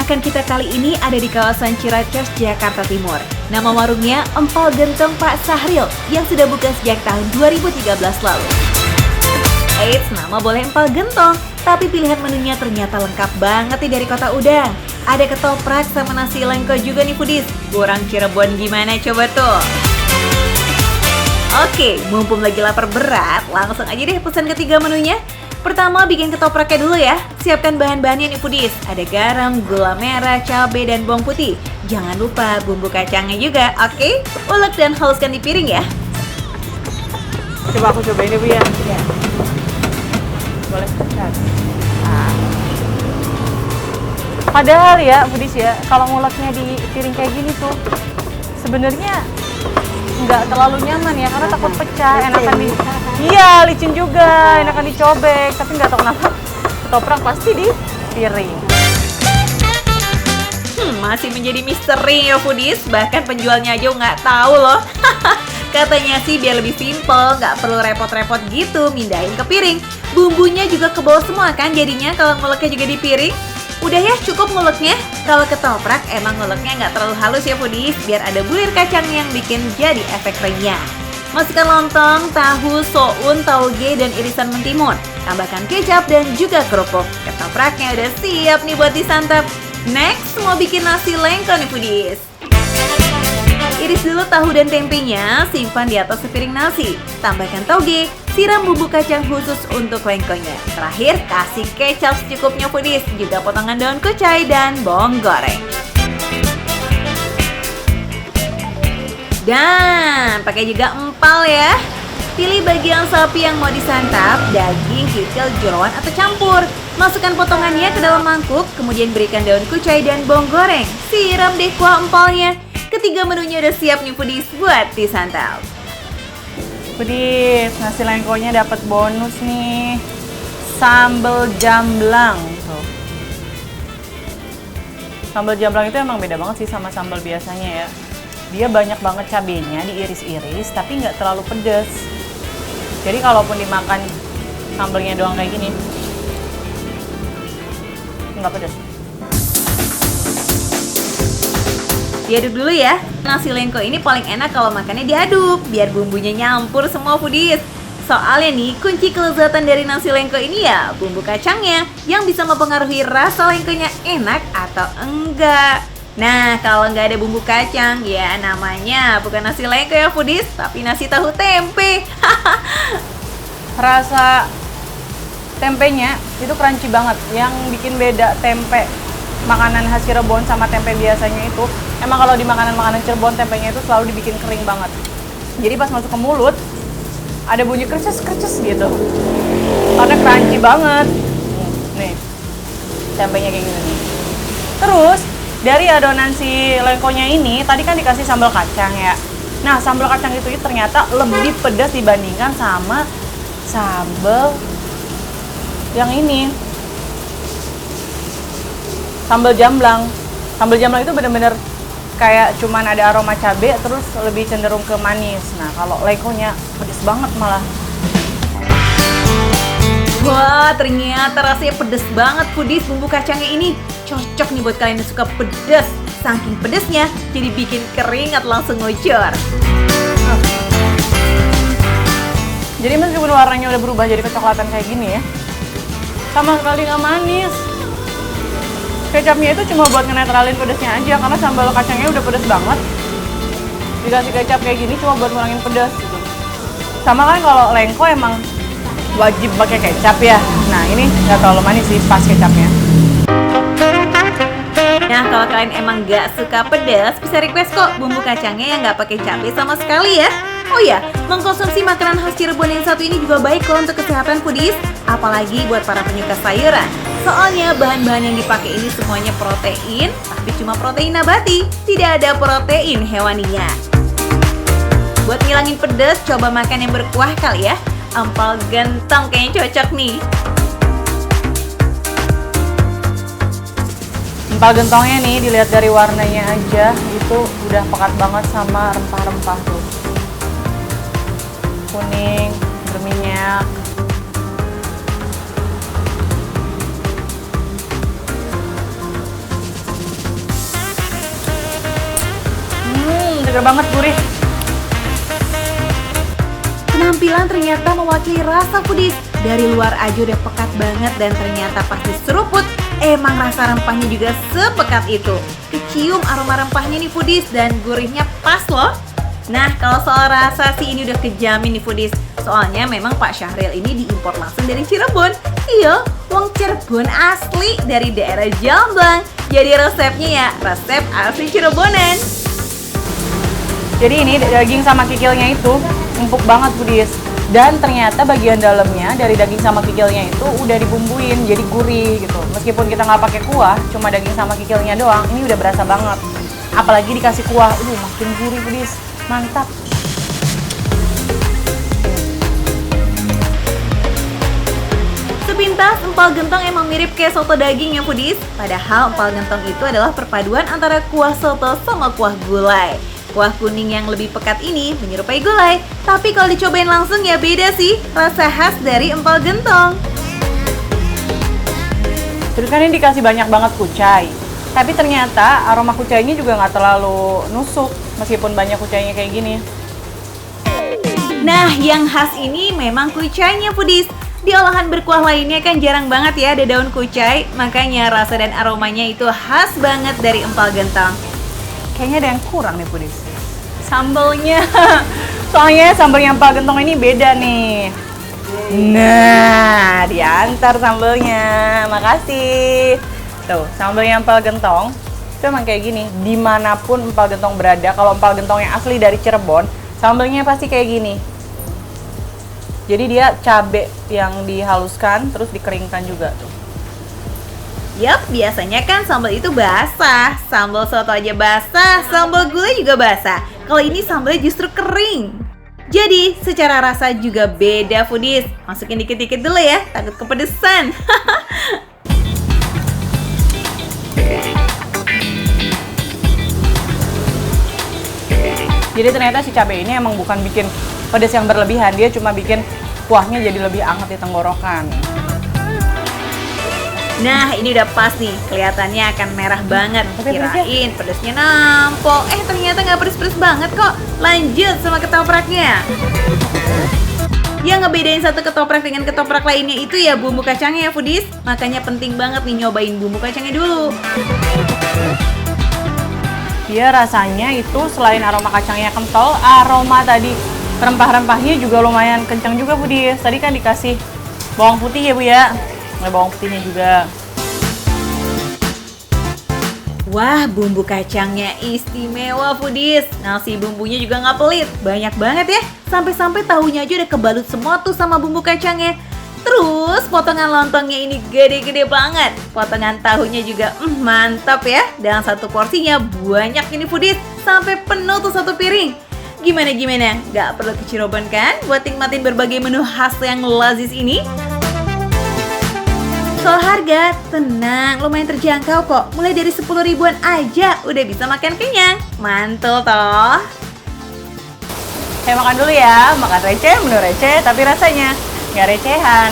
makan kita kali ini ada di kawasan Ciracas, Jakarta Timur. Nama warungnya Empal Gentong Pak Sahril yang sudah buka sejak tahun 2013 lalu. Eits, nama boleh empal gentong, tapi pilihan menunya ternyata lengkap banget nih dari kota udang. Ada ketoprak sama nasi lengko juga nih foodies. Kurang Cirebon gimana coba tuh? Oke, mumpung lagi lapar berat, langsung aja deh pesan ketiga menunya. Pertama bikin ketopraknya dulu ya. Siapkan bahan-bahannya nih foodies. Ada garam, gula merah, cabai, dan bawang putih. Jangan lupa bumbu kacangnya juga, oke? Ulek dan haluskan di piring ya. Coba aku cobain deh Bu ya. Boleh. Padahal ya foodies ya, kalau nguleknya di piring kayak gini tuh sebenarnya nggak terlalu nyaman ya, karena takut pecah. Enakan iya, licin juga, enakan dicobek, tapi nggak tahu kenapa ketoprak pasti di piring. Masih menjadi misteri ya foodies, bahkan penjualnya aja nggak tahu loh. Katanya sih biar lebih simple, nggak perlu repot-repot gitu mindahin ke piring. Bumbunya juga ke bawah semua kan jadinya kalau nguleknya juga di piring. Udah ya, cukup nguleknya. Kalau ketoprak emang nguleknya nggak terlalu halus ya foodies, biar ada bulir kacang yang bikin jadi efek renyah. Masukkan lontong, tahu, soun, tauge, dan irisan mentimun. Tambahkan kecap dan juga kerupuk. Ketopraknya udah siap nih buat disantap. Next, mau bikin nasi lengko nih foodies. Iris dulu tahu dan tempenya, simpan di atas sepiring nasi. Tambahkan tauge, siram bumbu kacang khusus untuk lengkonya. Terakhir, kasih kecap secukupnya foodies, juga potongan daun kucai dan bawang goreng. Dan pakai juga empal ya. Pilih bagian sapi yang mau disantap, daging, kikil, jeroan, atau campur. Masukkan potongannya ke dalam mangkuk, kemudian berikan daun kucai dan bawang goreng. Siram deh kuah empalnya. Ketiga menunya udah siap nih foodies buat disantap. Foodies, nasi lengkonya dapat bonus nih, sambal jamblang tuh. Sambal jamblang itu emang beda banget sih sama sambal biasanya ya. Dia banyak banget cabenya, diiris-iris, tapi nggak terlalu pedas. Jadi kalaupun dimakan sambalnya doang kayak gini, nggak pedas. Diaduk dulu ya. Nasi lengko ini paling enak kalau makannya diaduk, biar bumbunya nyampur semua foodies. Soalnya nih, kunci kelezatan dari nasi lengko ini ya bumbu kacangnya yang bisa mempengaruhi rasa lengkonya enak atau enggak. Nah, kalau nggak ada bumbu kacang, ya namanya bukan nasi lengko ya foodies, tapi nasi tahu tempe. Rasa tempenya itu crunchy banget. Yang bikin beda tempe makanan khas Cirebon sama tempe biasanya itu, emang kalau di makanan-makanan Cirebon tempenya itu selalu dibikin kering banget. Jadi pas masuk ke mulut ada bunyi kerces-kerces gitu, karena crunchy banget. Nih, tempenya kayak gini nih. Terus dari adonan si lengkonya ini tadi kan dikasih sambal kacang ya. Nah, sambal kacang itu ternyata lebih pedas dibandingkan sama sambal yang ini, sambal jamblang. Sambal jamblang itu bener-bener kayak cuman ada aroma cabai, terus lebih cenderung ke manis. Nah, kalau lengkonya pedes banget malah. Wah, ternyata rasanya pedes banget foodies bumbu kacangnya ini. Cocok nih buat kalian yang suka pedas. Saking pedesnya, jadi bikin keringat langsung ngucur. Jadi meskipun warnanya udah berubah jadi kecoklatan kayak gini ya, sama sekali nggak manis. Kecapnya itu cuma buat ngenetralin pedesnya aja, karena sambal kacangnya udah pedes banget. Dikasih kecap kayak gini cuma buat ngurangin pedas gitu. Sama kan kalau lengko emang wajib pakai kecap ya. Nah, ini nggak terlalu manis sih, pas kecapnya. Nah, kalau kalian emang nggak suka pedas, bisa request kok bumbu kacangnya yang nggak pakai cabai sama sekali ya. Oh ya, mengkonsumsi makanan khas Cirebon yang satu ini juga baik kok untuk kesehatan foodies, apalagi buat para penyuka sayuran. Soalnya bahan-bahan yang dipakai ini semuanya protein, tapi cuma protein nabati, tidak ada protein hewaninya. Buat ngilangin pedas, coba makan yang berkuah kali ya. Empal gentong kayaknya cocok nih. Empal gentongnya nih, dilihat dari warnanya aja, itu udah pekat banget sama rempah-rempah tuh. Kuning, berminyak. seger banget, gurih. Penampilan ternyata mewakili rasa foodies. Dari luar aja udah pekat banget dan ternyata pas diseruput, emang rasa rempahnya juga sepekat itu. Kecium aroma rempahnya nih foodies dan gurihnya pas loh. Nah, kalau soal rasa sih ini udah kejamin nih foodies. Soalnya memang Pak Syahril ini diimpor langsung dari Cirebon. Iya, wong Cirebon asli dari daerah Jombang. Jadi resepnya ya resep asli Cirebonan. Jadi ini daging sama kikilnya itu empuk banget foodies. Dan ternyata bagian dalamnya dari daging sama kikilnya itu udah dibumbuin jadi gurih gitu. Meskipun kita nggak pakai kuah, cuma daging sama kikilnya doang, ini udah berasa banget. Apalagi dikasih kuah, makin gurih foodies. Mantap. Sepintas empal gentong emang mirip kayak soto daging ya foodies. Padahal empal gentong itu adalah perpaduan antara kuah soto sama kuah gulai. Kuah kuning yang lebih pekat ini menyerupai gulai. Tapi kalau dicobain langsung ya beda sih rasa khas dari empal gentong. Terus kan ini dikasih banyak banget kucai. Tapi ternyata aroma kucainya juga nggak terlalu nusuk meskipun banyak kucainya kayak gini. Nah, yang khas ini memang kucainya foodies. Di olahan berkuah lainnya kan jarang banget ya ada daun kucai, makanya rasa dan aromanya itu khas banget dari empal gentong. Kayaknya ada yang kurang nih foodies. Sambalnya. Soalnya sambalnya empal gentong ini beda nih. Nah, diantar sambalnya. Makasih. Tuh, sambalnya empal gentong itu emang kayak gini. Dimanapun empal gentong berada, kalau empal gentong yang asli dari Cirebon, sambalnya pasti kayak gini. Jadi dia cabe yang dihaluskan terus dikeringkan juga tuh. Yap, biasanya kan sambal itu basah. Sambal soto aja basah, sambal gulai juga basah. Kalau ini sambalnya justru kering. Jadi, secara rasa juga beda foodies. Masukin dikit-dikit dulu ya, takut kepedesan. Jadi ternyata si cabai ini emang bukan bikin pedas yang berlebihan, dia cuma bikin kuahnya jadi lebih anget di tenggorokan. Nah, ini udah pas nih, kelihatannya akan merah banget. Tapi Kirain pedesnya nampol, ternyata nggak pedes-pedes banget kok. Lanjut sama ketopraknya. Yang ngebedain satu ketoprak dengan ketoprak lainnya itu ya bumbu kacangnya ya foodies. Makanya penting banget nih nyobain bumbu kacangnya dulu. Dia rasanya itu selain aroma kacangnya kental, aroma tadi rempah-rempahnya juga lumayan kencang juga foodies. Tadi kan dikasih bawang putih ya Bu ya. Ada bawang putihnya juga. Wah, bumbu kacangnya istimewa foodies. Nasi bumbunya juga nggak pelit, banyak banget ya. Sampai-sampai tahunya aja udah kebalut semua tuh sama bumbu kacangnya. Terus potongan lontongnya ini gede-gede banget. Potongan tahunya juga mantap ya. Dan satu porsinya banyak ini foodies, sampai penuh tuh satu piring. Gimana? Nggak perlu ke Cirebon kan buat nikmatin berbagai menu khas yang lazis ini? Soal harga, tenang, lumayan terjangkau kok. Mulai dari 10 ribuan aja udah bisa makan kenyang. Mantul toh. Saya makan dulu ya, makan receh, menu receh, tapi rasanya nggak recehan.